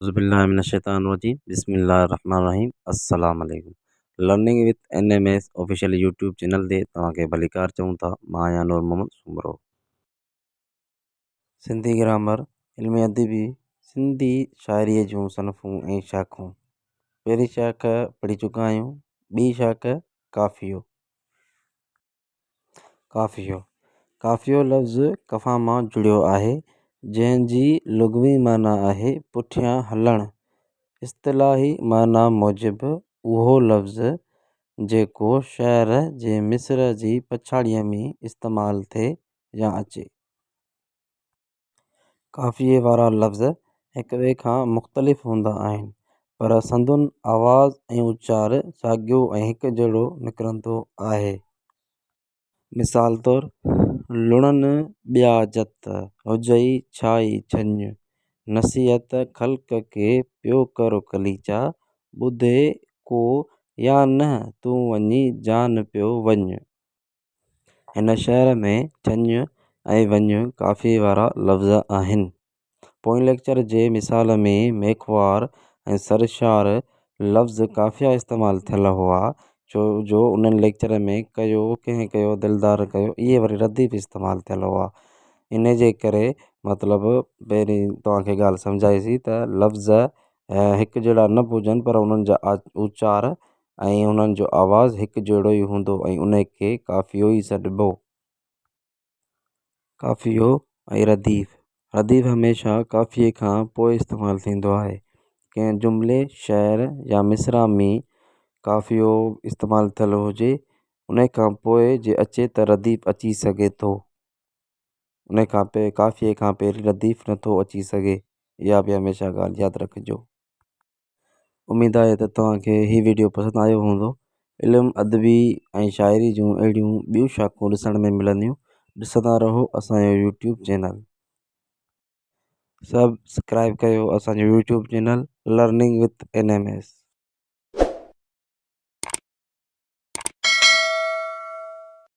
औज़ुबिल्लाहिमिनश्शैतानिर्रजीम बिस्मिल्लाहिर्रहमानिर्रहीम अस्सलाम वालेकुम। Learning with NMS official YouTube channel ते तव्हांखे भलीकार चऊं था। मां आहियां नूर मोहम्मद सुमरो। सिंधी ग्रामर, इल्मी अदबी, सिंधी शाइरीअ जूं सनफ़ूं ऐं शाख़ूं। पहिरीं शाख़ पढ़ी चुका आहियूं। ॿी शाख़ काफ़ियो। काफ़ियो काफ़ियो लफ़्ज़ कफ़ा मां जुड़ियो आहे, जंहिंजी लुग़वी माना आहे पुठियां हलणु। इस्तिलाही माना मूजिबि उहो लफ़्ज़ जेको शहर जे मिस्र जी पछाड़ीअ में इस्तेमालु थिए या अचे। काफ़िये वारा लफ़्ज़ हिक ॿिए खां मुख़्तलिफ़ हूंदा आहिनि, पर संदुनि आवाज़ ऐं उचार साॻियो ऐं हिक जहिड़ो निकिरंदो आहे। मिसाल तौर, लुणनि ॿिया जत, हुजई छाई छञ, नसीहत ख़ल्क़ खे पियो कर कलीचा, ॿुधे को या न तूं वञी जान पियो वञ। हिन शहर में छञ ऐं वञ काफ़िये वारा लफ़्ज़ आहिनि। पोएं लेक्चर जे मिसाल में मेखवार ऐं सरशार लफ़्ज़ काफ़िया इस्तेमालु थियल हुआ, छो जो उन्हनि लेक्चर में कयो कंहिं कयो दिलदार कयो इहे वरी रदीफ़ इस्तेमालु थियल हुआ। इन जे करे मतिलबु पहिरीं तव्हांखे ॻाल्हि सम्झाईसीं त लफ़्ज़ हिकु जहिड़ा न बि हुजनि, पर उन्हनि जा उचार ऐं उन्हनि जो आवाज़ु हिकु जहिड़ो ई हूंदो ऐं उन खे काफ़ियो ई सॾिबो। काफ़ियो ऐं रदीफ़। रदीफ़ हमेशह काफ़िये खां पोइ इस्तेमालु थींदो आहे। कंहिं जुमिले, शेर या मिसरा में काफ़ियो इस्तेमालु थियल हुजे, उन खां पोइ जे अचे त रदीफ़ अची सघे थो। उन खां काफ़िये खां पहिरीं रदीफ़ नथो अची सघे। इहा बि हमेशह ॻाल्हि यादि रखिजो। उमेदु आहे त तव्हांखे हीउ वीडियो पसंदि आयो हूंदो। इल्मु अदबी ऐं शाइरी जूं अहिड़ियूं ॿियूं शाख़ूं ॾिसण में मिलंदियूं। ॾिसंदा रहो असांजो यूट्यूब चैनल। सब्सक्राइब कयो असांजो YouTube channel learning with NMS.